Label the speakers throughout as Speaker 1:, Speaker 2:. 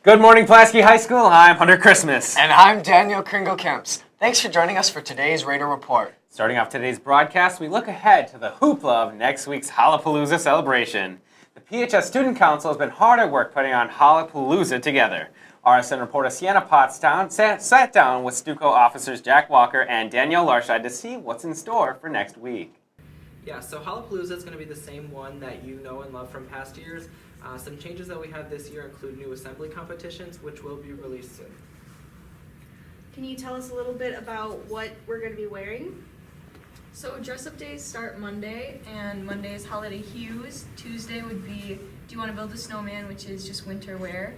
Speaker 1: Good morning, Pulaski High School. I'm Hunter Christmas.
Speaker 2: And I'm Daniel Kringle-Kemps. Thanks for joining us for today's Raider Report.
Speaker 1: Starting off today's broadcast, we look ahead to the hoopla of next week's Hollapalooza celebration. The PHS Student Council has been hard at work putting on Hollapalooza together. RSN reporter Sienna Pottstown sat down with Stuco officers Jack Walker and Danielle Larshide to see what's in store for next week.
Speaker 3: Yeah, so Hollapalooza is going to be the same one that you know and love from past years. Some changes that we have this year include new assembly competitions, which will be released soon.
Speaker 4: Can you tell us a little bit about what we're going to be wearing?
Speaker 5: So dress-up days start Monday, and Monday is holiday hues. Tuesday would be Do You Want to Build a Snowman, which is just winter wear.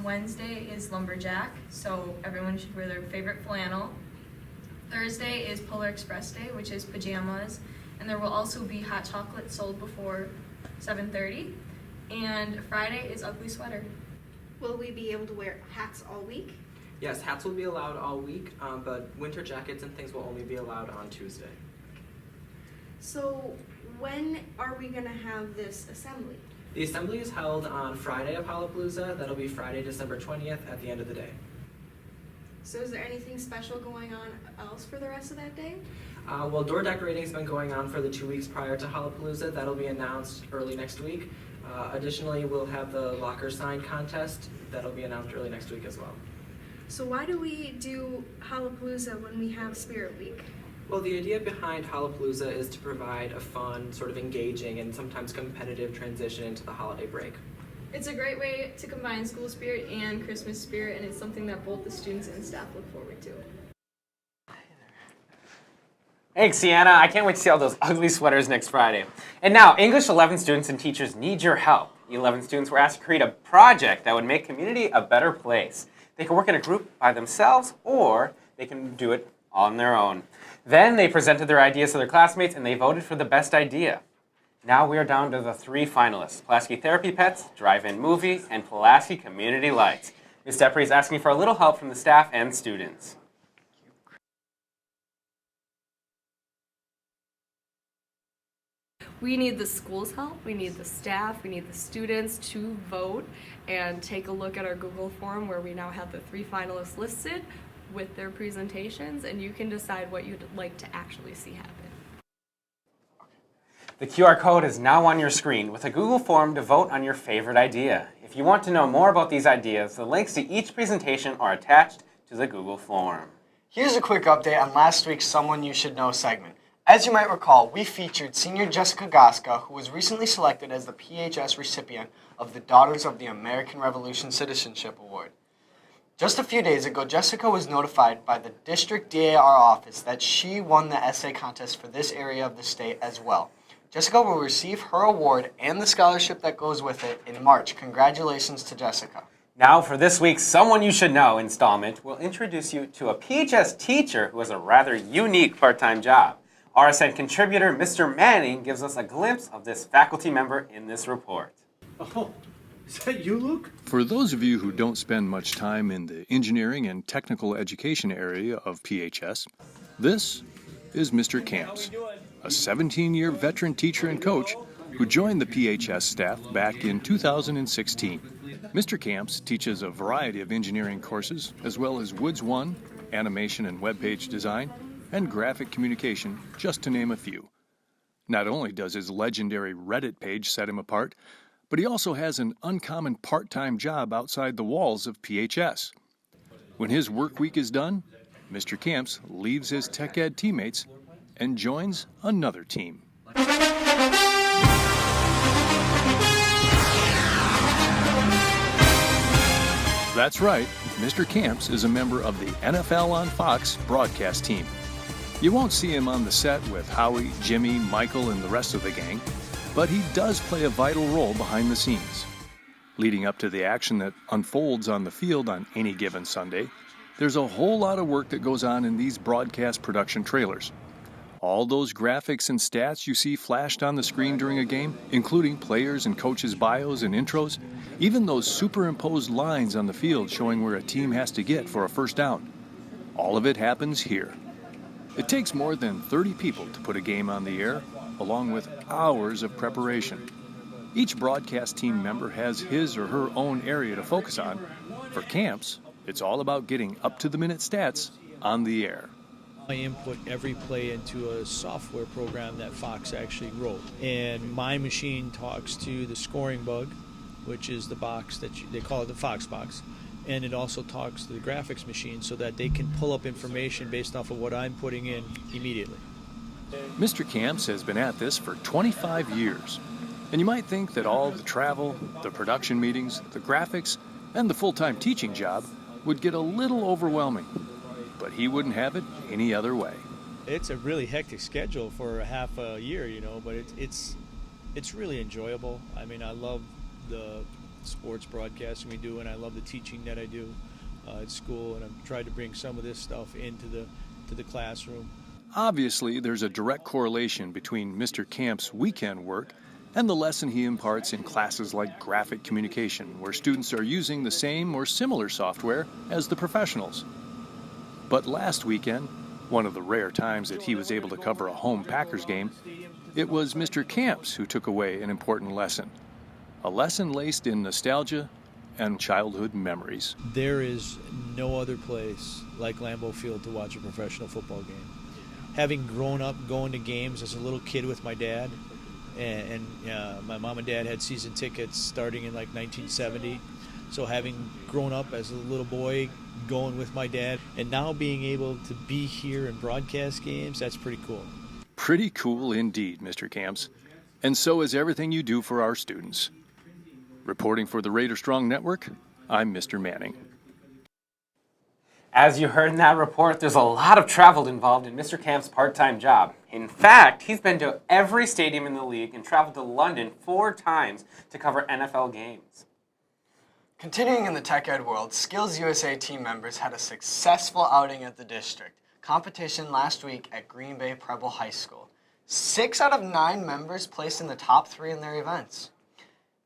Speaker 5: Wednesday is lumberjack, so everyone should wear their favorite flannel. Thursday is Polar Express Day, which is pajamas, and there will also be hot chocolate sold before 7:30. And Friday is ugly sweater.
Speaker 4: Will we be able to wear hats all week?
Speaker 3: Yes, hats will be allowed all week, but winter jackets and things will only be allowed on Tuesday.
Speaker 4: So when are we going to have this assembly?
Speaker 3: The assembly is held on Friday of Hollapalooza. That'll be Friday, December 20th at the end of the day.
Speaker 4: So is there anything special going on else for the rest of that day?
Speaker 3: Well, door decorating has been going on for the 2 weeks prior to Hollapalooza. That'll be announced early next week. Additionally, we'll have the locker sign contest. That'll be announced early next week as well.
Speaker 4: So why do we do Hollapalooza when we have Spirit Week?
Speaker 3: Well, the idea behind Hollapalooza is to provide a fun, sort of engaging, and sometimes competitive transition into the holiday break.
Speaker 5: It's a great way to combine school spirit and Christmas spirit, and it's something that both the students and staff look forward to.
Speaker 1: Thanks, Sienna. I can't wait to see all those ugly sweaters next Friday. And now, English 11 students and teachers need your help. 11 students were asked to create a project that would make community a better place. They can work in a group by themselves, or they can do it on their own. Then they presented their ideas to their classmates, and they voted for the best idea. Now we are down to the 3 finalists: Pulaski Therapy Pets, Drive-In Movie, and Pulaski Community Lights. Ms. Depre is asking for a little help from the staff and students.
Speaker 6: We need the school's help, we need the staff, we need the students to vote and take a look at our Google form where we now have the 3 finalists listed with their presentations, and you can decide what you'd like to actually see happen.
Speaker 1: The QR code is now on your screen with a Google form to vote on your favorite idea. If you want to know more about these ideas, the links to each presentation are attached to the Google form.
Speaker 2: Here's a quick update on last week's Someone You Should Know segment. As you might recall, we featured senior Jessica Goska, who was recently selected as the PHS recipient of the Daughters of the American Revolution Citizenship Award. Just a few days ago, Jessica was notified by the District DAR office that she won the essay contest for this area of the state as well. Jessica will receive her award and the scholarship that goes with it in March. Congratulations to Jessica.
Speaker 1: Now for this week's Someone You Should Know installment, we'll introduce you to a PHS teacher who has a rather unique part-time job. RSN contributor Mr. Manning gives us a glimpse of this faculty member in this report.
Speaker 7: Oh, is that you, Luke?
Speaker 8: For those of you who don't spend much time in the engineering and technical education area of PHS, this is Mr. Camps, a 17-year veteran teacher and coach who joined the PHS staff back in 2016. Mr. Camps teaches a variety of engineering courses, as well as Woods 1, animation and web page design, and graphic communication, just to name a few. Not only does his legendary Reddit page set him apart, but he also has an uncommon part-time job outside the walls of PHS. When his work week is done, Mr. Camps leaves his tech ed teammates and joins another team. That's right, Mr. Camps is a member of the NFL on Fox broadcast team. You won't see him on the set with Howie, Jimmy, Michael, and the rest of the gang, but he does play a vital role behind the scenes. Leading up to the action that unfolds on the field on any given Sunday, there's a whole lot of work that goes on in these broadcast production trailers. All those graphics and stats you see flashed on the screen during a game, including players and coaches' bios and intros, even those superimposed lines on the field showing where a team has to get for a first down. All of it happens here. It takes more than 30 people to put a game on the air, along with hours of preparation. Each broadcast team member has his or her own area to focus on. For camps, it's all about getting up-to-the-minute stats on the air.
Speaker 9: I input every play into a software program that Fox actually wrote. And my machine talks to the scoring bug, which is the box that they call it the Fox box. And it also talks to the graphics machine so that they can pull up information based off of what I'm putting in immediately.
Speaker 8: Mr. Camps has been at this for 25 years. And you might think that all the travel, the production meetings, the graphics, and the full-time teaching job would get a little overwhelming. But he wouldn't have it any other way.
Speaker 9: It's a really hectic schedule for a half a year, but it's really enjoyable. I mean, I love the sports broadcasting we do, and I love the teaching that I do at school, and I've tried to bring some of this stuff into the classroom.
Speaker 8: Obviously, there's a direct correlation between Mr. Camp's weekend work and the lesson he imparts in classes like graphic communication, where students are using the same or similar software as the professionals. But last weekend, one of the rare times that he was able to cover a home Packers game, it was Mr. Camps who took away an important lesson. A lesson laced in nostalgia and childhood memories.
Speaker 9: There is no other place like Lambeau Field to watch a professional football game. Having grown up going to games as a little kid with my dad, and my mom and dad had season tickets starting in like 1970. So having grown up as a little boy going with my dad, and now being able to be here and broadcast games, that's pretty cool.
Speaker 8: Pretty cool indeed, Mr. Camps. And so is everything you do for our students. Reporting for the Raider Strong Network, I'm Mr. Manning.
Speaker 1: As you heard in that report, there's a lot of travel involved in Mr. Camp's part-time job. In fact, he's been to every stadium in the league and traveled to London 4 times to cover NFL games.
Speaker 2: Continuing in the tech ed world, Skills USA team members had a successful outing at the district competition last week at Green Bay Preble High School. 6 out of 9 members placed in the top 3 in their events.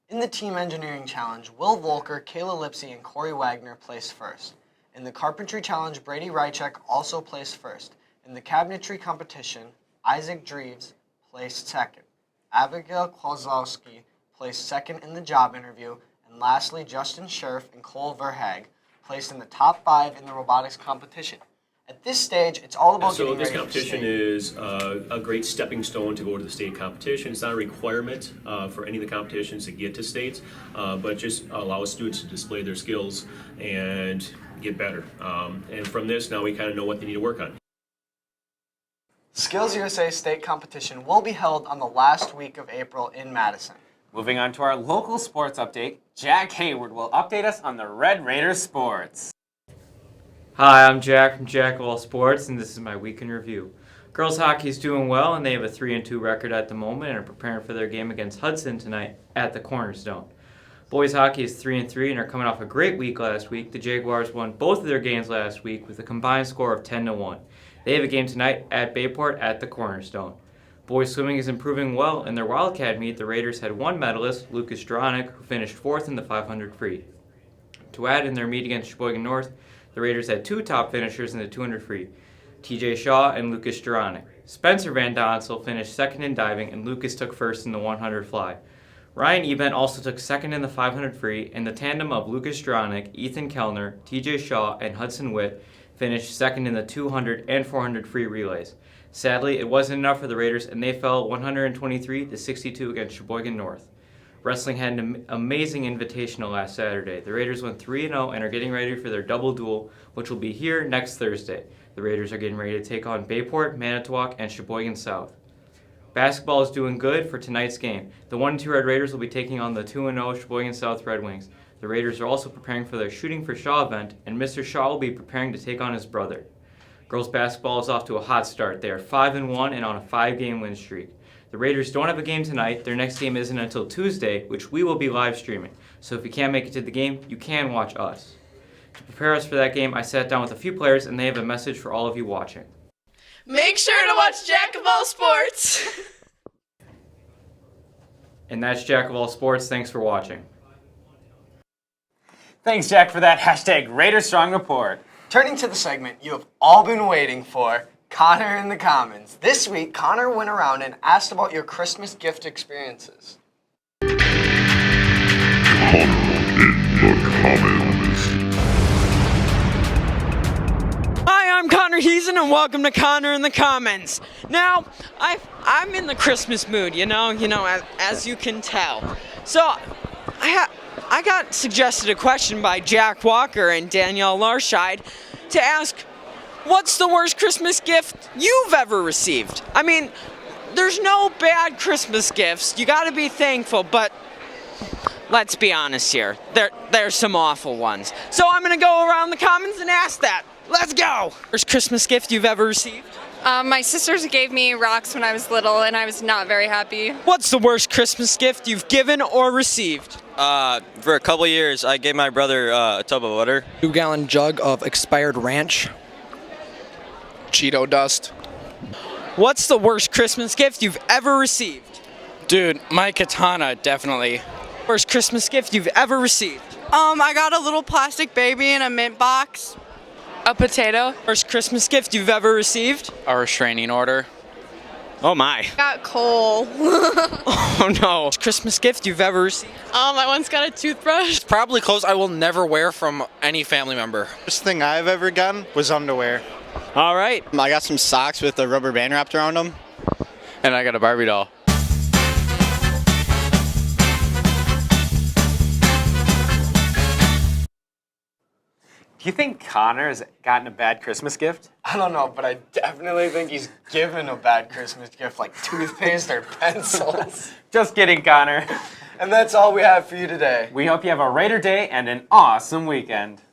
Speaker 2: In the Team Engineering Challenge, Will Volker, Kayla Lipsy, and Corey Wagner placed first. In the Carpentry Challenge, Brady Rychek also placed first. In the Cabinetry Competition, Isaac Dreves placed second. Abigail Kozlowski placed second in the job interview. And lastly, Justin Scherf and Cole Verhaeg placed in the top 5 in the Robotics Competition. At this stage, it's all about getting ready for state.
Speaker 10: So this competition is a great stepping stone to go to the state competition. It's not a requirement for any of the competitions to get to states, but just allows students to display their skills and get better. And from this, now we kind of know what they need to work on.
Speaker 2: Skills USA State Competition will be held on the last week of April in Madison.
Speaker 1: Moving on to our local sports update, Jack Hayward will update us on the Red Raiders sports.
Speaker 11: Hi, I'm Jack from Jack of All Sports, and this is my week in review. Girls hockey is doing well, and they have a 3-2 record at the moment and are preparing for their game against Hudson tonight at the Cornerstone. Boys hockey is 3-3 and are coming off a great week last week. The Jaguars won both of their games last week with a combined score of 10-1. They have a game tonight at Bayport at the Cornerstone. Boys swimming is improving well. In their Wildcat meet, the Raiders had 1 medalist, Lucas Stronick, who finished 4th in the 500 free. To add, in their meet against Sheboygan North, the Raiders had 2 top finishers in the 200 free, TJ Shaw and Lucas Stronick. Spencer Van Donsel finished 2nd in diving, and Lucas took 1st in the 100 fly. Ryan Eben also took 2nd in the 500 free, and the tandem of Lucas Stronick, Ethan Kellner, TJ Shaw, and Hudson Witt finished 2nd in the 200 and 400 free relays. Sadly, it wasn't enough for the Raiders, and they fell 123-62 against Sheboygan North. Wrestling had an amazing invitational last Saturday. The Raiders went 3-0 and are getting ready for their double duel, which will be here next Thursday. The Raiders are getting ready to take on Bayport, Manitowoc, and Sheboygan South. Basketball is doing good for tonight's game. The 1-2 Red Raiders will be taking on the 2-0 Sheboygan South Red Wings. The Raiders are also preparing for their Shooting for Shaw event, and Mr. Shaw will be preparing to take on his brother. Girls basketball is off to a hot start. They are 5-1 and on a 5-game win streak. The Raiders don't have a game tonight. Their next game isn't until Tuesday, which we will be live streaming. So if you can't make it to the game, you can watch us. To prepare us for that game, I sat down with a few players, and they have a message for all of you watching.
Speaker 12: Make sure to watch Jack of All Sports.
Speaker 11: And that's Jack of All Sports. Thanks for watching.
Speaker 1: Thanks, Jack, for that hashtag Raider Strong report.
Speaker 2: Turning to the segment you have all been waiting for, Connor in the Commons. This week, Connor went around and asked about your Christmas gift experiences.
Speaker 13: Hi, I'm Connor Heason, and welcome to Connor in the Comments. Now, I'm in the Christmas mood, as you can tell. So, I got suggested a question by Jack Walker and Danielle Larscheid to ask, what's the worst Christmas gift you've ever received? I mean, there's no bad Christmas gifts. You gotta be thankful, but let's be honest here. There's some awful ones. So I'm gonna go around the comments and ask that. Let's go! Worst Christmas gift you've ever received?
Speaker 14: My sisters gave me rocks when I was little, and I was not very happy.
Speaker 13: What's the worst Christmas gift you've given or received?
Speaker 15: For a couple years, I gave my brother a tub of water.
Speaker 16: 2-gallon jug of expired ranch.
Speaker 17: Cheeto dust.
Speaker 13: What's the worst Christmas gift you've ever received?
Speaker 17: Dude, my katana, definitely.
Speaker 13: Worst Christmas gift you've ever received?
Speaker 18: I got a little plastic baby in a mint box.
Speaker 14: A potato.
Speaker 13: Worst Christmas gift you've ever received?
Speaker 17: A restraining order.
Speaker 15: Oh my.
Speaker 14: Got coal.
Speaker 13: Oh no. Worst Christmas gift you've ever received?
Speaker 14: I once got a toothbrush.
Speaker 17: Probably clothes I will never wear from any family member.
Speaker 19: First thing I've ever gotten was underwear.
Speaker 13: All right.
Speaker 15: I got some socks with a rubber band wrapped around them.
Speaker 17: And I got a Barbie doll.
Speaker 1: Do you think Connor's gotten a bad Christmas gift?
Speaker 2: I don't know, but I definitely think he's given a bad Christmas gift, like toothpaste or pencils.
Speaker 1: Just kidding, Connor.
Speaker 2: And that's all we have for you today.
Speaker 1: We hope you have a Raider Day and an awesome weekend.